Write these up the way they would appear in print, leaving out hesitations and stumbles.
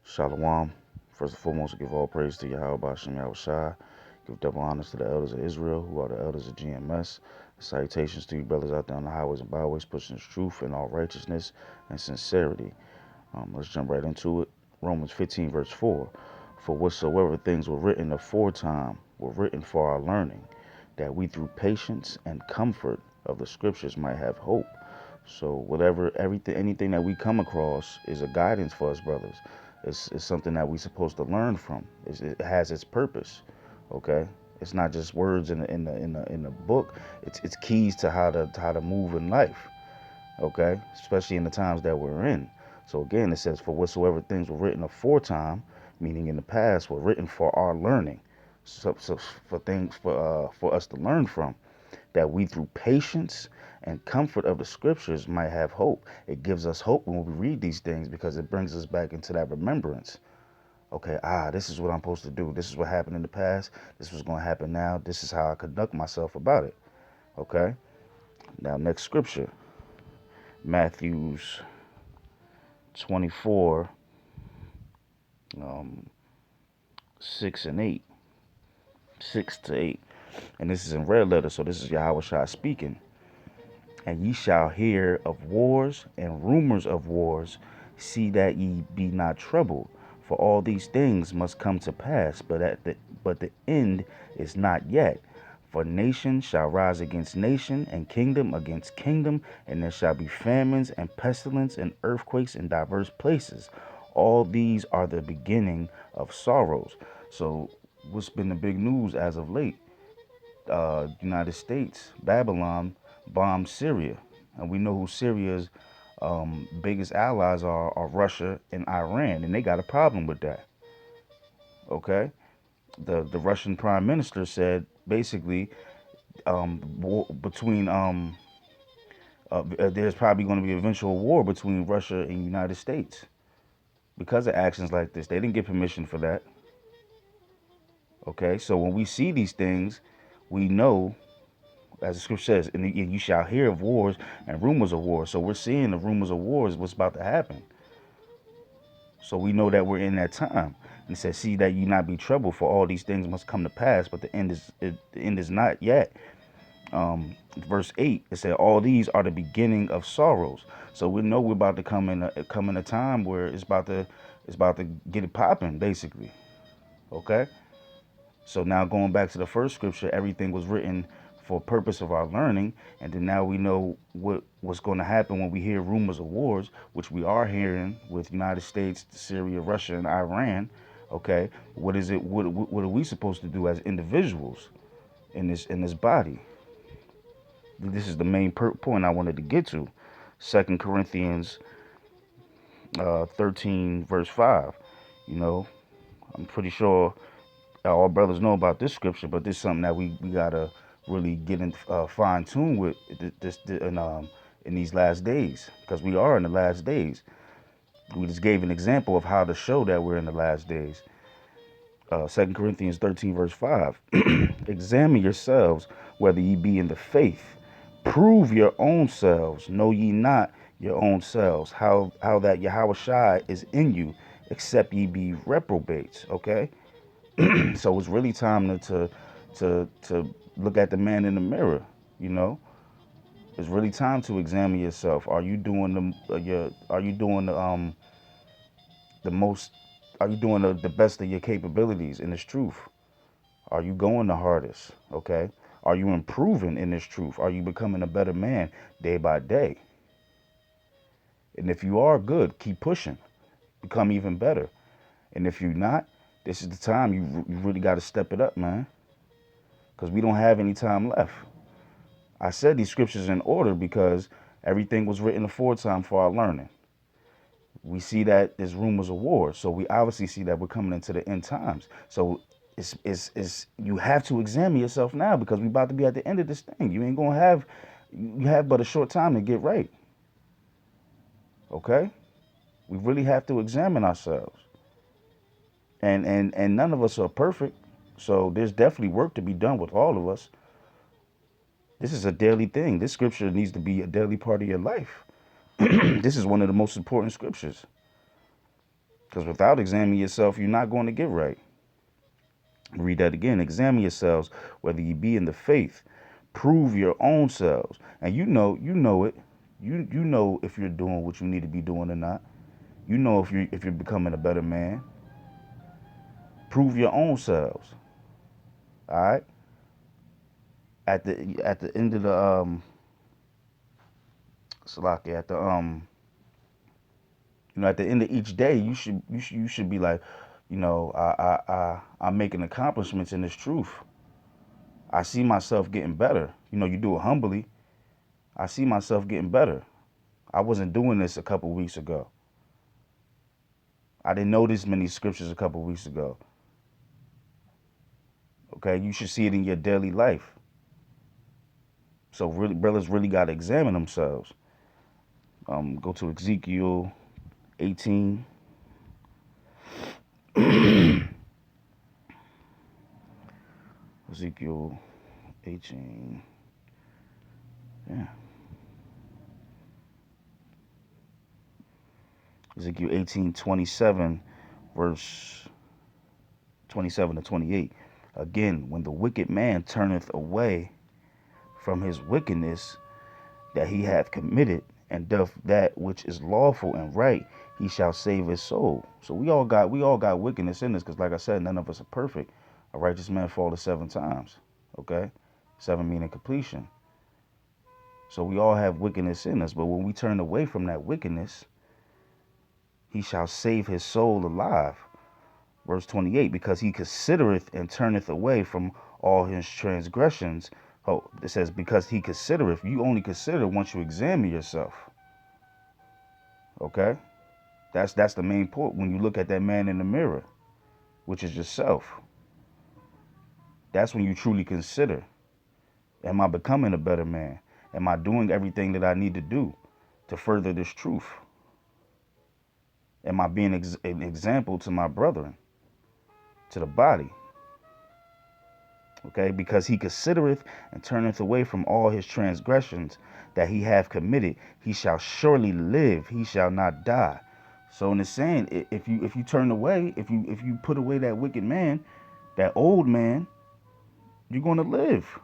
Shalom. First and foremost, give all praise to Yahweh Bashem Yahweh Shai. Give double honors to the elders of Israel, who are the elders of GMS. Salutations to you brothers out there on the highways and byways, pushing truth and all righteousness and sincerity. Let's jump right into it. Romans 15, verse 4. For whatsoever things were written aforetime were written for our learning, that we through patience and comfort of the scriptures might have hope. So anything that we come across is a guidance for us, brothers. It's something that we're supposed to learn from. It has its purpose. Okay, it's not just words in the book. It's keys to how to move in life. Okay, especially in the times that we're in. So again, it says, "For whatsoever things were written aforetime," meaning in the past, were written for our learning. So for things for us to learn from, that we through patience and comfort of the scriptures might have hope. It gives us hope when we read these things because it brings us back into that remembrance. Okay, this is what I'm supposed to do. This is what happened in the past. This is what's going to happen now. This is how I conduct myself about it. Okay, now next scripture, Matthew's 24, 6 and 8. 6 to 8. And this is in red letter, so this is Yahweh Shai speaking. And ye shall hear of wars and rumors of wars. See that ye be not troubled, for all these things must come to pass, but the end is not yet. For nation shall rise against nation, and kingdom against kingdom, and there shall be famines and pestilence and earthquakes in diverse places. All these are the beginning of sorrows. So, what's been the big news as of late? United States, Babylon bombed Syria, and we know who Syria's biggest allies are Russia and Iran, and they got a problem with that. Okay, the Russian Prime Minister said basically between there's probably going to be eventual war between Russia and United States because of actions like this. They didn't get permission for that. Okay, so when we see these things, we know, as the scripture says, and you shall hear of wars and rumors of wars. So we're seeing the rumors of wars, what's about to happen. So we know that we're in that time. And it says, "See that you not be troubled, for all these things must come to pass, but the end is not yet." Verse 8, it said, "All these are the beginning of sorrows." So we know we're about to come in a time where it's about to get it popping, basically. Okay. So now going back to the first scripture, everything was written for purpose of our learning, and then now we know what's going to happen when we hear rumors of wars, which we are hearing with United States, Syria, Russia, and Iran. Okay, what is it? What are we supposed to do as individuals in this body? This is the main point I wanted to get to. 2 Corinthians 13 verse 5. You know, I'm pretty sure all brothers know about this scripture, but this is something that we gotta really get in fine tune with in these last days, because we are in the last days. We just gave an example of how to show that we're in the last days. 2 Corinthians 13 verse 5. Examine yourselves whether ye be in the faith. Prove your own selves. Know ye not your own selves how that Yahweh Shai is in you, except ye be reprobates. Okay. So it's really time to look at the man in the mirror. You know, it's really time to examine yourself. Are you doing are you doing the most? Are you doing the best of your capabilities in this truth? Are you going the hardest? Okay. Are you improving in this truth? Are you becoming a better man day by day? And if you are, good, keep pushing, become even better. And if you're not, this is the time you really got to step it up, man, because we don't have any time left. I said these scriptures in order because everything was written aforetime for our learning. We see that there's rumors of war, so we obviously see that we're coming into the end times. So it's you have to examine yourself now, because we're about to be at the end of this thing. You have but a short time to get right. Okay, we really have to examine ourselves, and none of us are perfect. So there's definitely work to be done with all of us. This is a daily thing. This scripture needs to be a daily part of your life. This is one of the most important scriptures, Because without examining yourself, you're not going to get right. Read that again. Examine yourselves, whether you be in the faith. Prove your own selves. And you know it. You know if you're doing what you need to be doing or not. You know if you're becoming a better man. Prove your own selves. All right. At the end of the Salaki, at the end of each day, you should be like, I'm making accomplishments in this truth. I see myself getting better. You do it humbly. I see myself getting better. I wasn't doing this a couple weeks ago. I didn't know this many scriptures a couple weeks ago. Okay, you should see it in your daily life. So really, brothers really got to examine themselves. Go to Ezekiel 18. Ezekiel 18. Yeah. Ezekiel 18:27, verse 27 to 28. Again, when the wicked man turneth away from his wickedness that he hath committed, and doth that which is lawful and right, he shall save his soul. So we all got wickedness in us, because like I said, none of us are perfect. A righteous man falleth 7 times. Okay? 7 meaning completion. So we all have wickedness in us, but when we turn away from that wickedness, he shall save his soul alive. Verse 28, because he considereth and turneth away from all his transgressions. Oh, it says, because he considereth. You only consider once you examine yourself. Okay? That's the main point when you look at that man in the mirror, which is yourself. That's when you truly consider. Am I becoming a better man? Am I doing everything that I need to do to further this truth? Am I being an example to my brethren, to the body? Okay, because he considereth and turneth away from all his transgressions that he hath committed, he shall surely live, he shall not die. So in the saying, if you turn away, if you put away that wicked man, that old man, you're going to live.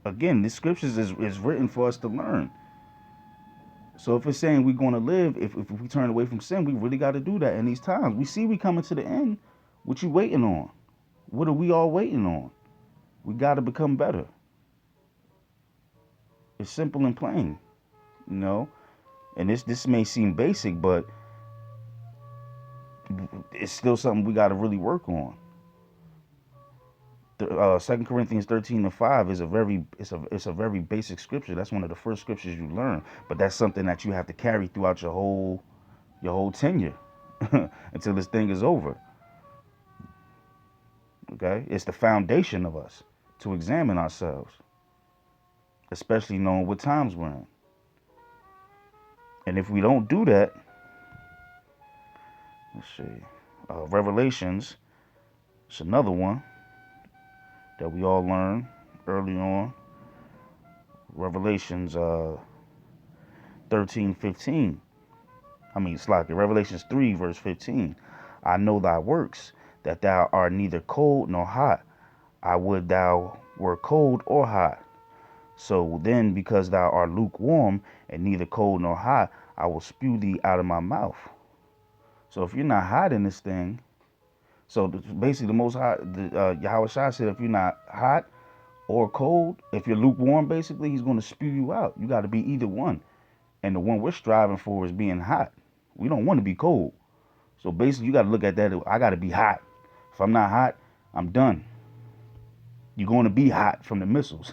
Again, the scriptures is written for us to learn. So if it's saying we're going to live, if we turn away from sin, we really got to do that in these times. We see we coming to the end. What you waiting on? What are we all waiting on? We got to become better. It's simple and plain, And this may seem basic, but it's still something we got to really work on. 2 Corinthians 13:5 is a very basic scripture. That's one of the first scriptures you learn, but that's something that you have to carry throughout your whole tenure until this thing is over. Okay, it's the foundation of us to examine ourselves, especially knowing what times we're in. And if we don't do that, let's see, Revelations, it's another one that we all learn early on. Revelations 13:15. Revelations 3 verse 15. I know thy works, that thou art neither cold nor hot. I would thou were cold or hot. So then, because thou art lukewarm and neither cold nor hot, I will spew thee out of my mouth. So if you're not hot in this thing, so basically the Most High, Yahweh Shai said, if you're not hot or cold, if you're lukewarm, basically, he's going to spew you out. You got to be either one. And the one we're striving for is being hot. We don't want to be cold. So basically, you got to look at that. I got to be hot. If I'm not hot, I'm done. You're going to be hot from the missiles.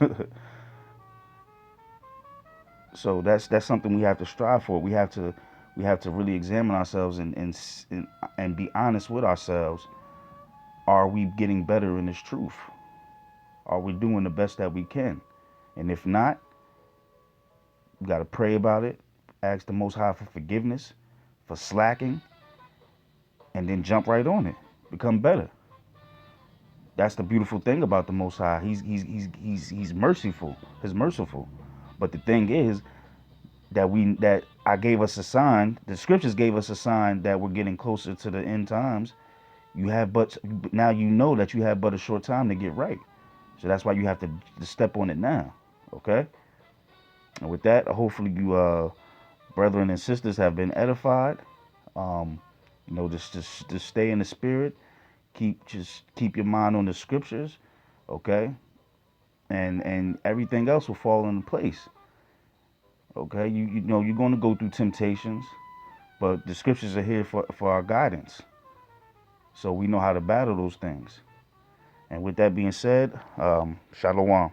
So that's something we have to strive for. We have to really examine ourselves and be honest with ourselves. Are we getting better in this truth? Are we doing the best that we can? And if not, we got to pray about it, ask the Most High for forgiveness, for slacking, and then jump right on it. Become better. That's the beautiful thing about the Most High. He's merciful. He's merciful. But the thing is, that I gave us a sign. The scriptures gave us a sign that we're getting closer to the end times. You have but now you know that you have but a short time to get right. So that's why you have to step on it now. Okay. And with that, hopefully you brethren and sisters have been edified. Um, just stay in the spirit. Keep your mind on the scriptures. Okay. And everything else will fall into place. Okay. You know you're going to go through temptations, but the scriptures are here for our guidance. So we know how to battle those things. And with that being said, shalom.